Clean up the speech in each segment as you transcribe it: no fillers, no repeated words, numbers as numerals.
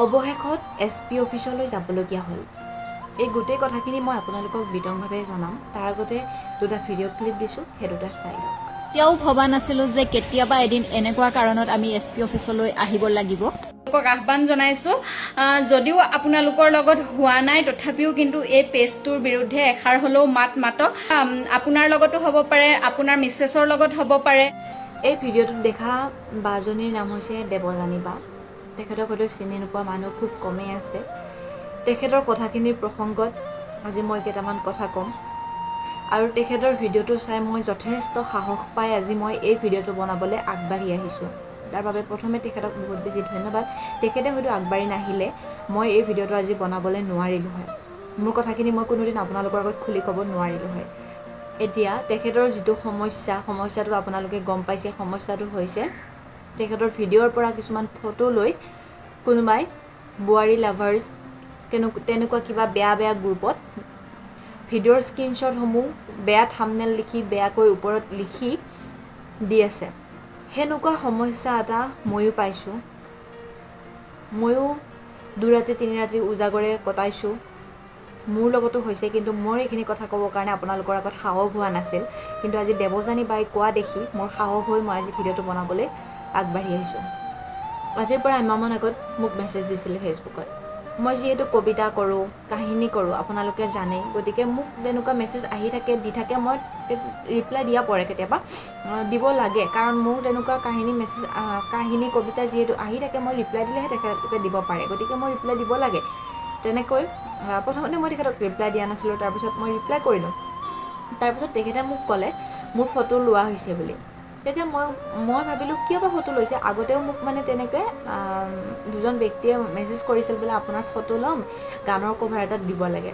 অৱশেষত SP অফিচলৈ যাবলগীয়া হ'ল। এই গোটেই কথাখিনি মই আপোনালোকক বিতংভাৱে জনাম। তাৰ আগতে দুটা ভিডিঅ' ক্লিপ দিছোঁ, সেই দুটা চাই লওক। এতিয়াও ভবা নাছিলোঁ যে কেতিয়াবা এদিন এনেকুৱা কাৰণত আমি SP অফিচলৈ আহিব লাগিব। আহ্বান জনাইছোঁ, যদিও আপোনালোকৰ লগত হোৱা নাই, তথাপিও কিন্তু এই পেজটোৰ বিৰুদ্ধে এষাৰ হ'লেও মাত মাতক। আপোনাৰ লগতো হ'ব পাৰে, আপোনাৰ মিছেছৰ লগত হ'ব পাৰে। এই ভিডিঅ'টোত দেখা বাজনীৰ নাম হৈছে দেৱযানী বা। তেখেতক হয়তো চিনি নোপোৱা মানুহ খুব কমেই আছে। তেখেতৰ কথাখিনিৰ প্ৰসংগত আজি মই কেইটামান কথা ক'ম, আৰু তেখেতৰ ভিডিঅ'টো চাই মই যথেষ্ট সাহস পাই আজি মই এই ভিডিঅ'টো বনাবলৈ আগবাঢ়ি আহিছোঁ। তাৰ বাবে প্ৰথমে তেখেতক বহুত বেছি ধন্যবাদ। তেখেতে হয়তো আগবাঢ়ি নাহিলে মই এই ভিডিঅ'টো আজি বনাবলৈ নোৱাৰিলোঁ হয়। মোৰ কথাখিনি মই কোনোদিন আপোনালোকৰ আগত খুলি ক'ব নোৱাৰিলোঁ হয়। এতিয়া তেখেতৰ যিটো সমস্যাটো আপোনালোকে গম পাইছে। সমস্যাটো হৈছে তেখেতৰ ভিডিঅ'ৰ পৰা কিছুমান ফটো লৈ কোনোবাই বোৱাৰী লাভাৰ্ছ তেনেকুৱা কিবা বেয়া গ্ৰুপত ভিডিঅ'ৰ স্ক্ৰীনশ্বটসমূহ বেয়া থাম্বনেইল লিখি বেয়াকৈ ওপৰত লিখি দি আছে। সেনেকুৱা সমস্যা এটা ময়ো পাইছোঁ। ময়ো 2 ৰাতি 3 ৰাতি উজাগৰে কটাইছোঁ। মোৰ লগতো হৈছে, কিন্তু মোৰ এইখিনি কথা ক'বৰ কাৰণে আপোনালোকৰ আগত সাহস হোৱা নাছিল। কিন্তু আজি দেৱযানী বাই কোৱা দেখি মোৰ সাহস হৈ মই আজি ভিডিঅ'টো বনাবলৈ আগবাঢ়ি আহিছোঁ। আজিৰ পৰা এমাহমান আগত মোক মেছেজ দিছিলে ফেচবুকত। মই যিহেতু কবিতা কৰোঁ, কাহিনী কৰোঁ, আপোনালোকে জানেই, গতিকে মোক তেনেকুৱা মেছেজ আহি থাকে, দি থাকে। মই ৰিপ্লাই দিয়া পৰে, কেতিয়াবা দিব লাগে, কাৰণ মোৰ তেনেকুৱা কাহিনী কবিতা যিহেতু আহি থাকে, মই ৰিপ্লাই দিলেহে তেখেতলোকে দিব পাৰে, গতিকে মই ৰিপ্লাই দিব লাগে। তেনেকৈ প্ৰথমতে মই তেখেতক ৰিপ্লাই দিয়া নাছিলোঁ, তাৰপিছত মই ৰিপ্লাই কৰিলোঁ। তাৰপিছত তেখেতে মোক ক'লে মোৰ ফটো লোৱা হৈছে বুলি। তেতিয়া মই ভাবিলোঁ কিয় বা ফটো লৈছে। আগতেও মোক মানে তেনেকৈ দুজন ব্যক্তিয়ে মেছেজ কৰিছিল বোলে আপোনাৰ ফটো ল'ম, গানৰ কভাৰ এটাত দিব লাগে।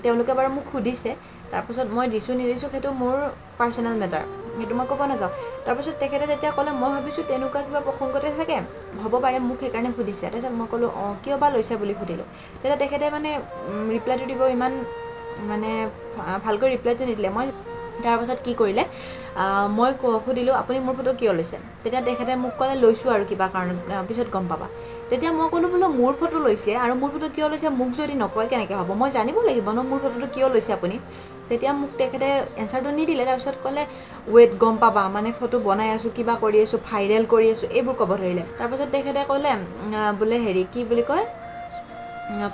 তেওঁলোকে বাৰু মোক সুধিছে, তাৰপিছত মই দিছোঁ নিদিছোঁ সেইটো মোৰ পাৰ্চনেল মেটাৰ, সেইটো মই ক'ব নাযাওঁ। তাৰপিছত তেখেতে যেতিয়া ক'লে মই ভাবিছোঁ তেনেকুৱা কিবা প্ৰসংগতে চাগে হ'ব পাৰে মোক সেইকাৰণে সুধিছে। তাৰপিছত মই ক'লোঁ কিয় বা লৈছে বুলি সুধিলোঁ। তেতিয়া তেখেতে মানে ৰিপ্লাইটো দিব ইমান মানে ভালকৈ ৰিপ্লাইটো নিদিলে। মই তাৰপাছত কি কৰিলে, মই সুধিলোঁ আপুনি মোৰ ফটো কিয় লৈছে। তেতিয়া তেখেতে মোক ক'লে লৈছোঁ আৰু কিবা কাৰণত, পিছত গম পাবা। তেতিয়া মই ক'লোঁ বোলো মোৰ ফটো লৈছে আৰু মোৰ ফটো কিয় লৈছে মোক যদি নকয় কেনেকৈ হ'ব, মই জানিব লাগিব ন মোৰ ফটোটো কিয় লৈছে আপুনি। তেতিয়া মোক তেখেতে এনচাৰটো নিদিলে। তাৰপিছত ক'লে ৱেইট গম পাবা, মানে ফটো বনাই আছোঁ, কিবা কৰি আছোঁ, ভাইৰেল কৰি আছোঁ, এইবোৰ ক'ব ধৰিলে। তাৰপিছত তেখেতে ক'লে বোলে হেৰি কি বুলি কয়,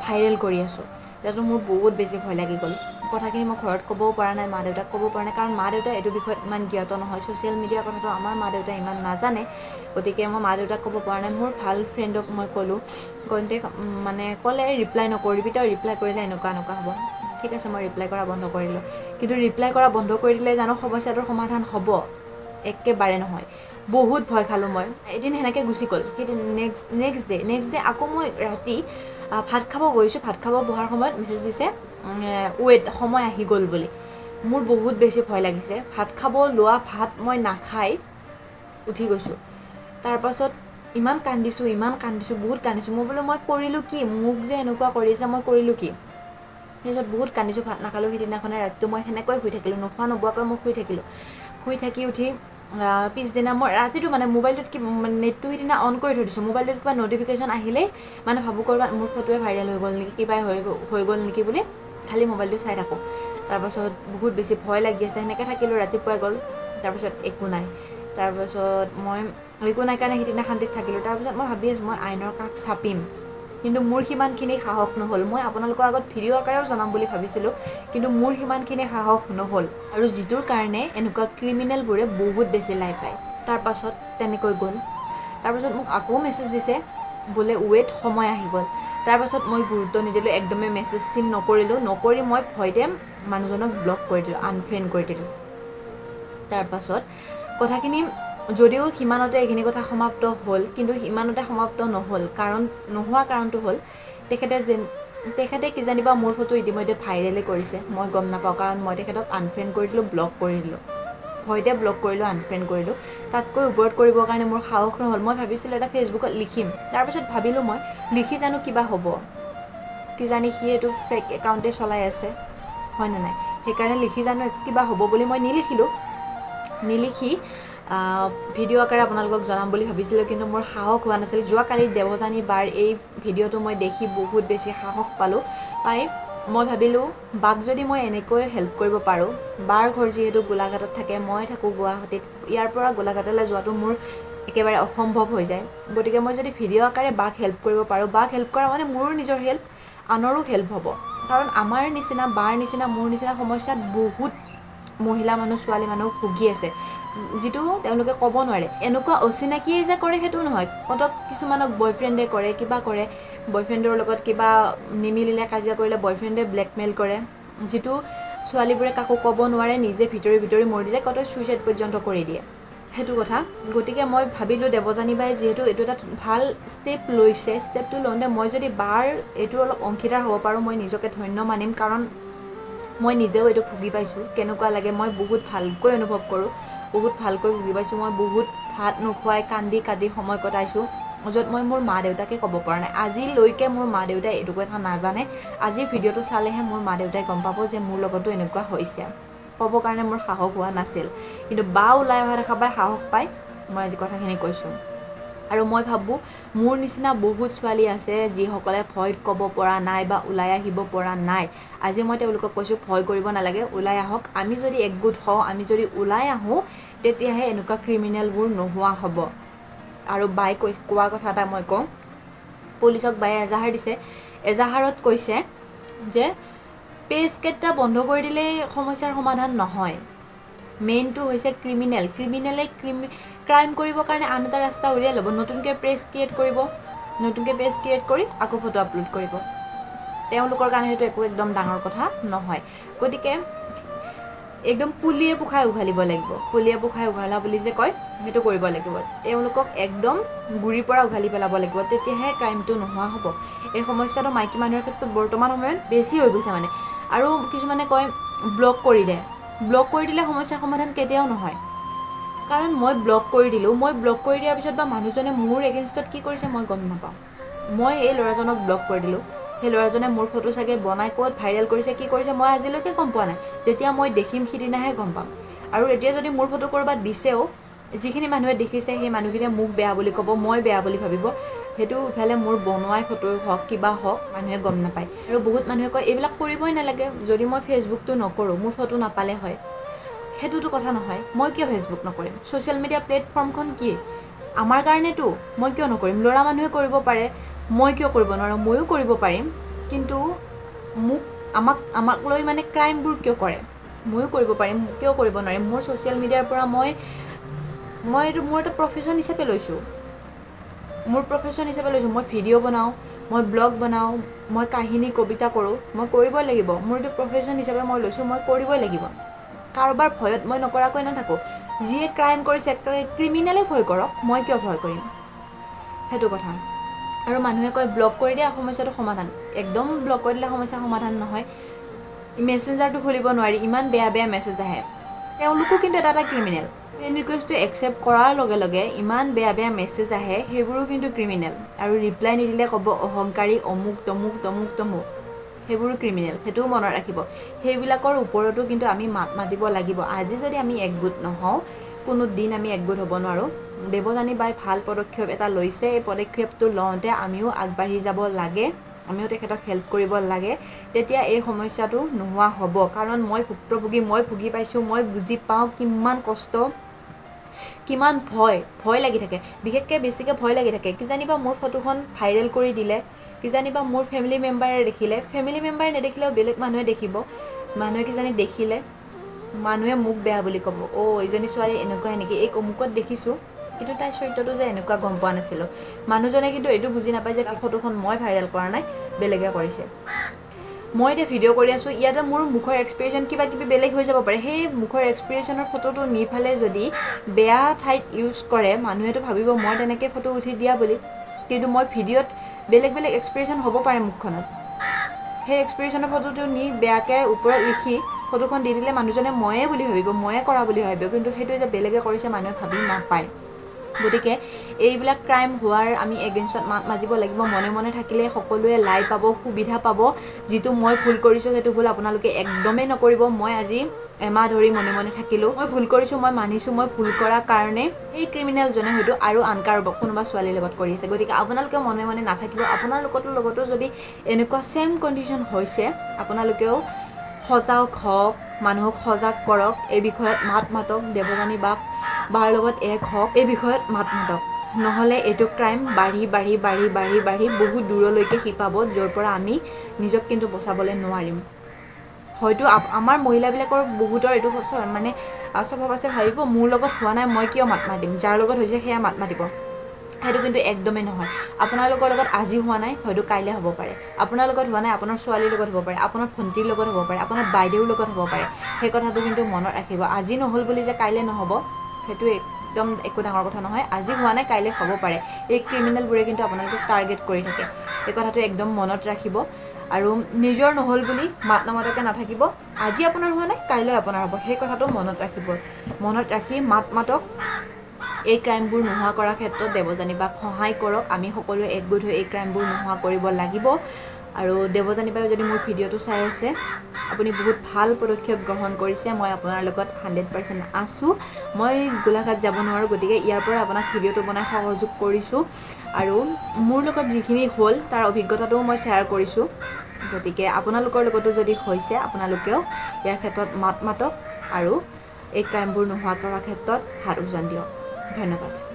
ভাইৰেল কৰি আছোঁ। তেতিয়াতো মোৰ বহুত বেছি ভয় লাগি গ'ল। কথাখিনি মই ঘৰত ক'বও পৰা নাই, মা দেউতাক ক'ব পৰা নাই, কাৰণ মা দেউতাই এইটো বিষয়ত ইমান জ্ঞাত নহয়। ছ'চিয়েল মিডিয়াৰ কথাটো আমাৰ মা দেউতাই ইমান নাজানে, গতিকে মই মা দেউতাক ক'ব পৰা নাই। মোৰ ভাল ফ্ৰেণ্ডক মই ক'লোঁ, কওঁতে মানে ক'লে ৰিপ্লাই নকৰিবি, তই ৰিপ্লাই কৰিলে এনেকুৱা হ'ব। ঠিক আছে, মই ৰিপ্লাই কৰা বন্ধ কৰিলোঁ। কিন্তু ৰিপ্লাই কৰা বন্ধ কৰি দিলে জানো সমস্যাটোৰ সমাধান হ'ব? একেবাৰে নহয়। বহুত ভয় খালোঁ মই। এদিন সেনেকৈ গুচি গ'ল। সেই নেক্সট ডে আকৌ মই ৰাতি ভাত খাব বহিছোঁ। ভাত খাব বহাৰ সময়ত মেছেজ দিছে ৱেইট সময় আহি গ'ল বুলি। মোৰ বহুত বেছি ভয় লাগিছে। ভাত খাব লোৱা ভাত মই নাখাই উঠি গৈছোঁ। তাৰপাছত ইমান কান্দিছোঁ, বহুত কান্দিছোঁ। মই বোলো মই কৰিলোঁ কি, মোক যে এনেকুৱা কৰিছে মই কৰিলোঁ কি। তাৰপিছত বহুত কান্দিছোঁ, ভাত নাখালোঁ। সিদিনাখনে ৰাতিটো মই সেনেকৈ শুই থাকিলোঁ, নোখোৱা নোবোৱাকৈ মই শুই থাকিলোঁ। শুই থাকি উঠি পিছদিনা মই ৰাতিটো মানে মোবাইলটোত নেটটো সিদিনা অন কৰি থৈ দিছোঁ। মোবাইলটোত কিবা নটিফিকেশ্যন আহিলেই মানে ভাবোঁ ক'ৰবাত মোৰ ফটোৱে ভাইৰেল হৈ গ'ল নেকি, কিবাই হৈ গ'ল নেকি বুলি খালী মোবাইলটো চাই থাকোঁ। তাৰপাছত বহুত বেছি ভয় লাগি আছে, সেনেকৈ থাকিলোঁ। ৰাতিপুৱাই গ'ল, তাৰপিছত একো নাই। তাৰপাছত মই একো নাই কাৰণে সিদিনা শান্তিত থাকিলোঁ। তাৰপিছত মই ভাবি আছোঁ মই আইনৰ কাষ চাপিম, কিন্তু মোৰ সিমানখিনি সাহস নহ'ল। মই আপোনালোকৰ আগত ভিডিঅ' আকাৰেও জনাম বুলি ভাবিছিলোঁ, কিন্তু মোৰ সিমানখিনি সাহস নহ'ল, আৰু যিটোৰ কাৰণে এনেকুৱা ক্ৰিমিনেলবোৰে বহুত বেছি লাই পায়। তাৰপাছত তেনেকৈ গ'ল। তাৰপাছত মোক আকৌ মেছেজ দিছে বোলে ৱেইট সময় আহি গ'ল। তাৰপাছত মই গুৰুত্ব নিদিলোঁ, একদমেই মেছেজ চিন নকৰি মই ভয়তে মানুহজনক ব্লক কৰি দিলোঁ, আনফ্ৰেণ্ড কৰি দিলোঁ। তাৰপাছত কথাখিনি যদিও সিমানতে এইখিনি কথা সমাপ্ত হ'ল, কিন্তু সিমানতে সমাপ্ত নহ'ল। নোহোৱাৰ কাৰণটো হ'ল তেখেতে কিজানিবা মোৰ ফটো ইতিমধ্যে ভাইৰেলেই কৰিছে, মই গম নাপাওঁ। কাৰণ মই তেখেতক আনফ্ৰেণ্ড কৰি দিলোঁ, ব্লক কৰি দিলোঁ, ভয়তে ব্লক কৰিলোঁ, আনফ্ৰেণ্ড কৰিলোঁ। তাতকৈ ওপৰত কৰিবৰ কাৰণে মোৰ সাহস নহ'ল। মই ভাবিছিলোঁ এটা ফেচবুকত লিখিম। তাৰপিছত ভাবিলোঁ মই লিখি জানো কিবা হ'ব, কিজানি সি এইটো ফেক একাউণ্টে চলাই আছে, হয়নে নাই। সেইকাৰণে লিখি জানো কিবা হ'ব বুলি মই নিলিখি ভিডিঅ' আকাৰে আপোনালোকক জনাম বুলি ভাবিছিলোঁ, কিন্তু মোৰ সাহস হোৱা নাছিল। যোৱাকালি দেৱযানী বাৰ এই ভিডিঅ'টো মই দেখি বহুত বেছি সাহস পালোঁ। মই ভাবিলোঁ বাক যদি মই এনেকৈ হেল্প কৰিব পাৰোঁ, বাৰ ঘৰ যিহেতু গোলাঘাটত থাকে, মই থাকোঁ গুৱাহাটীত, ইয়াৰ পৰা গোলাঘাটলৈ যোৱাটো মোৰ একেবাৰে অসম্ভৱ হৈ যায়। গতিকে মই যদি ভিডিঅ' আকাৰে বাক হেল্প কৰিব পাৰোঁ, বাক হেল্প কৰা মানে মোৰো নিজৰ হেল্প, আনৰো হেল্প হ'ব। কাৰণ আমাৰ নিচিনা, বাৰ নিচিনা, মোৰ নিচিনা সমস্যাত বহুত মহিলা মানুহ, ছোৱালী মানুহ ভুগি আছে, যিটো তেওঁলোকে ক'ব নোৱাৰে। এনেকুৱা অচিনাকিয়ে যে কৰে সেইটো নহয়, কিছুমানক বয়ফ্ৰেণ্ডে কৰে, কিবা কৰে, বয়ফ্ৰেণ্ডৰ লগত কিবা নিমিলিলে, কাজিয়া কৰিলে বয়ফ্ৰেণ্ডে ব্লেকমেইল কৰে, যিটো ছোৱালীবোৰে কাকো ক'ব নোৱাৰে, নিজে ভিতৰি ভিতৰি মৰি যায়, চুইচাইড পৰ্যন্ত কৰি দিয়ে, সেইটো কথা। গতিকে মই ভাবিলোঁ দেৱযানী বাই যিহেতু এইটো এটা ভাল ষ্টেপ লৈছে, ষ্টেপটো লওঁতে মই যদি বাৰ এইটো অলপ অংশীদাৰ হ'ব পাৰোঁ, মই নিজকে ধন্য মানিম। কাৰণ মই নিজেও এইটো ভুগি পাইছোঁ, কেনেকুৱা লাগে মই বহুত ভালকৈ অনুভৱ কৰোঁ, বহুত ভালকৈ ভুগি পাইছোঁ। মই বহুত ভাত নোখোৱাই কান্দি কাটি সময় কটাইছোঁ, য'ত মই মোৰ মা দেউতাকে ক'ব পৰা নাই। আজিলৈকে মোৰ মা দেউতাই এইটো কথা নাজানে। আজিৰ ভিডিঅ'টো চালেহে মোৰ মা দেউতাই গম পাব যে মোৰ লগতো এনেকুৱা হৈছে। ক'বৰ কাৰণে মোৰ সাহস হোৱা নাছিল, কিন্তু বা ওলাই অহা দেখা পাই সাহস পাই মই আজি কথাখিনি কৈছোঁ। আৰু মই ভাবোঁ মোৰ নিচিনা বহুত ছোৱালী আছে যিসকলে ভয়ত ক'ব পৰা নাই বা ওলাই আহিব পৰা নাই। আজি মই তেওঁলোকক কৈছোঁ ভয় কৰিব নালাগে, ওলাই আহক। আমি যদি একগোট হওঁ, আমি যদি ওলাই আহোঁ, তেতিয়াহে এনেকুৱা ক্ৰিমিনেলবোৰ নোহোৱা হ'ব। আৰু বাই কোৱা কথা এটা মই কওঁ, পুলিচক বায়ে এজাহাৰ দিছে, এজাহাৰত কৈছে যে পেজকেইটা বন্ধ কৰি দিলেই সমস্যাৰ সমাধান নহয়। মেইনটো হৈছে ক্ৰিমিনেলে ক্ৰাইম কৰিবৰ কাৰণে আন এটা ৰাস্তা উলিয়াই ল'ব, নতুনকৈ পেজ ক্ৰিয়েট কৰিব, নতুনকৈ পেজ ক্ৰিয়েট কৰি আকৌ ফটো আপলোড কৰিব। তেওঁলোকৰ কাৰণে সেইটো একদম ডাঙৰ কথা নহয়। গতিকে একদম পুলিয়ে পোখাই উঘালিব লাগিব, পুলিয়ে পোখাই উঘালা বুলি যে কয়, সেইটো কৰিব লাগিব। তেওঁলোকক একদম গুৰিৰ পৰা উঘালি পেলাব লাগিব, তেতিয়াহে ক্ৰাইমটো নোহোৱা হ'ব। এই সমস্যাটো মাইকী মানুহৰ ক্ষেত্ৰত বৰ্তমান সময়ত বেছি হৈ গৈছে মানে। আৰু কিছুমানে কয় ব্লক কৰি দিলে সমস্যাৰ সমাধান কেতিয়াও নহয়। কাৰণ মই ব্লক কৰি দিলোঁ, মই ব্লক কৰি দিয়াৰ পিছত বা মানুহজনে মোৰ এগেইনষ্টত কি কৰিছে মই গম নাপাওঁ। মই এই ল'ৰাজনক ব্লক কৰি দিলোঁ, সেই ল'ৰাজনে মোৰ ফটো চাগে বনাই ক'ত ভাইৰেল কৰিছে, কি কৰিছে মই আজিলৈকে গম পোৱা নাই। যেতিয়া মই দেখিম সিদিনাহে গম পাম। আৰু এতিয়া যদি মোৰ ফটো ক'ৰবাত দিছেও, যিখিনি মানুহে দেখিছে সেই মানুহখিনিয়ে মোক বেয়া বুলি ক'ব, মই বেয়া বুলি ভাবিব। সেইটো ইফালে মোৰ বনোৱাই ফটো হওক, কিবা হওক, মানুহে গম নাপায়। আৰু বহুত মানুহে কয় এইবিলাক কৰিবই নালাগে, যদি মই ফেচবুকটো নকৰোঁ, মোৰ ফটো নাপালে হয়। সেইটোতো কথা নহয়। মই কিয় ফেচবুক নকৰিম? ছ'চিয়েল মিডিয়া প্লেটফৰ্মখন কি আমাৰ কাৰণেতো, মই কিয় নকৰিম? ল'ৰা মানুহে কৰিব পাৰে, মই কিয় কৰিব নোৱাৰোঁ? ময়ো কৰিব পাৰিম, কিন্তু আমাক লৈ মানে ক্ৰাইমবোৰ কিয় কৰে? ময়ো কৰিব পাৰিম, কিয় কৰিব নোৱাৰিম? মোৰ ছ'চিয়েল মিডিয়াৰ পৰা মই এইটো মোৰ এটা প্ৰফেশ্যন হিচাপে লৈছোঁ। মই ভিডিঅ' বনাওঁ, মই ব্লগ বনাওঁ, মই কাহিনী কবিতা কৰোঁ, মই কৰিবই লাগিব। মোৰ এইটো প্ৰফেশ্যন হিচাপে মই লৈছোঁ, মই কৰিবই লাগিব। কাৰোবাৰ ভয়ত মই নকৰাকৈ নাথাকোঁ। যিয়ে ক্ৰাইম কৰিছে, ক্ৰিমিনেলে ভয় কৰক, মই কিয় ভয় কৰিম? সেইটো কথা। আৰু মানুহে কয় ব্লক কৰি দিয়া সমস্যাটো সমাধান, একদম ব্লক কৰি দিলে সমস্যাৰ সমাধান নহয়। মেছেঞ্জাৰটো খুলিব নোৱাৰি, ইমান বেয়া বেয়া মেছেজ আহে। তেওঁলোকো কিন্তু এটা ক্ৰিমিনেল। ফ্ৰেণ্ড ৰিকুৱেষ্টটো একচেপ্ট কৰাৰ লগে লগে ইমান বেয়া বেয়া মেছেজ আহে, সেইবোৰো কিন্তু ক্ৰিমিনেল। আৰু ৰিপ্লাই নিদিলে ক'ব অহংকাৰী, অমুক তমুক তমুক তমুক, সেইবোৰো ক্ৰিমিনেল। সেইটোও মনত ৰাখিব। সেইবিলাকৰ ওপৰতো কিন্তু আমি মাত মাতিব লাগিব। আজি যদি আমি একগোট নহওঁ, কোনো দিন আমি একগোট হ'ব নোৱাৰোঁ। দেৱযানী বাই ভাল পদক্ষেপ এটা লৈছে, এই পদক্ষেপটো লওঁতে আমিও আগবাঢ়ি যাব লাগে, আমিও তেখেতক হেল্প কৰিব লাগে। তেতিয়া এই সমস্যাটো নোহোৱা হ'ব। কাৰণ মই ভুক্তভোগী, মই ভুগি পাইছোঁ, মই বুজি পাওঁ কিমান কষ্ট, কিমান ভয় লাগি থাকে। বিশেষকৈ বেছিকৈ ভয় লাগি থাকে, কিজানিবা মোৰ ফটোখন ভাইৰেল কৰি দিলে, কিজানিবা মোৰ ফেমিলি মেম্বাৰে দেখিলে, ফেমিলি মেম্বাৰে নেদেখিলেও বেলেগ মানুহে দেখিব, মানুহে কিজানি দেখিলে মানুহে মোক বেয়া বুলি ক'ব, এইজনী ছোৱালী এনেকুৱাই নেকি, এই অমুকত দেখিছোঁ, কিন্তু তাইৰ চৰিত্ৰটো যে এনেকুৱা গম পোৱা নাছিলোঁ। মানুহজনে কিন্তু এইটো বুজি নাপায় যে ফটোখন মই ভাইৰেল কৰা নাই, বেলেগে কৰিছে। মই এতিয়া ভিডিঅ' কৰি আছোঁ, ইয়াতে মোৰ মুখৰ এক্সপ্ৰেশ্যন কিবা কিবি বেলেগ হৈ যাব পাৰে। সেই মুখৰ এক্সপ্ৰেশ্যনৰ ফটোটো নি ফালে যদি বেয়া ঠাইত ইউজ কৰে, মানুহেতো ভাবিব মই তেনেকৈ ফটো উঠি দিয়া বুলি। কিন্তু মই ভিডিঅ'ত বেলেগ বেলেগ এক্সপ্ৰেশ্যন হ'ব পাৰে মুখখনত। সেই এক্সপ্ৰেশ্যনৰ ফটোটো নি বেয়াকৈ ওপৰত লিখি ফটোখন দি দিলে মানুহজনে ময়ে বুলি ভাবিব, ময়ে কৰা বুলি ভাবিব, কিন্তু সেইটো যে বেলেগে কৰিছে মানুহে ভাবি নাপায়। গতিকে এইবিলাক ক্ৰাইম হোৱাৰ আমি এগেইনষ্টত মাত মাতিব লাগিব। মনে মনে থাকিলে সকলোৱে লাই পাব, সুবিধা পাব। যিটো মই ভুল কৰিছোঁ সেইটো ভুল আপোনালোকে একদমেই নকৰিব। মই আজি এমাহ ধৰি মনে মনে থাকিলোঁ মই ভুল কৰিছোঁ মই মানিছোঁ মই ভুল কৰাৰ কাৰণে এই ক্ৰিমিনেলজনে হয়তো আৰু আন কাৰোবাক কোনোবা ছোৱালীৰ লগত কৰি আছে গতিকে আপোনালোকে মনে মনে নাথাকিব আপোনালোকৰ লগতো যদি এনেকুৱা ছেম কণ্ডিশ্যন হৈছে আপোনালোকেও সজাগ হওক মানুহক সজাগ কৰক এই বিষয়ত মাত মাতক দেৱযানী বাৰ লগত এক হওক এই বিষয়ত মাত মাতক নহ'লে এইটো ক্ৰাইম বাঢ়ি বাঢ়ি বাঢ়ি বাঢ়ি বাঢ়ি বহুত দূৰলৈকে শিপাব য'ৰ পৰা আমি নিজক কিন্তু বচাবলৈ নোৱাৰিম হয়তো আমাৰ মহিলাবিলাকৰ বহুতৰ এইটো মানে স্বভাৱ আছে ভাবিব মোৰ লগত হোৱা নাই মই কিয় মাত মাতিম যাৰ লগত হৈছে সেয়া মাত মাতিব সেইটো কিন্তু একদমেই নহয় আপোনালোকৰ লগত আজি হোৱা নাই হয়তো কাইলৈ হ'ব পাৰে আপোনাৰ লগত হোৱা নাই আপোনাৰ ছোৱালীৰ লগত হ'ব পাৰে আপোনাৰ ভণ্টিৰ লগত হ'ব পাৰে আপোনাৰ বাইদেউৰ লগত হ'ব পাৰে সেই কথাটো কিন্তু মনত ৰাখিব আজি নহ'ল বুলি যে কাইলৈ নহ'ব সেইটো একদম একো ডাঙৰ কথা নহয় আজি হোৱা নাই কাইলৈ হ'ব পাৰে এই ক্ৰিমিনেলবোৰে কিন্তু আপোনালোকক টাৰ্গেট কৰি থাকে এই কথাটো একদম মনত ৰাখিব আৰু নিজৰ নহ'ল বুলি মাত নামাতাকৈ নাথাকিব আজি আপোনাৰ হোৱা নাই কাইলৈ আপোনাৰ হ'ব সেই কথাটো মনত ৰাখিব মনত ৰাখি মাত মাতক এই ক্ৰাইমবোৰ নোহোৱা কৰাৰ ক্ষেত্ৰত দেৱযানী বাক সহায় কৰক আমি সকলোৱে একগোট হৈ এই ক্ৰাইমবোৰ নোহোৱা কৰিব লাগিব আৰু দেৱযানী বাই যদি মোৰ ভিডিঅ'টো চাই আছে আপুনি বহুত ভাল পদক্ষেপ গ্ৰহণ কৰিছে মই আপোনাৰ লগত 100% আছোঁ মই গোলাঘাট যাব নোৱাৰোঁ গতিকে ইয়াৰ পৰা আপোনাক ভিডিঅ'টো বনাই সহযোগ কৰিছোঁ আৰু মোৰ লগত যিখিনি হ'ল তাৰ অভিজ্ঞতাটোও মই শ্বেয়াৰ কৰিছোঁ গতিকে আপোনালোকৰ লগতো যদি হৈছে আপোনালোকেও ইয়াৰ ক্ষেত্ৰত মাত মাতক আৰু এই ক্ৰাইমবোৰ নোহোৱা কৰাৰ ক্ষেত্ৰত হাত উজান দিয়ক ধন্যবাদ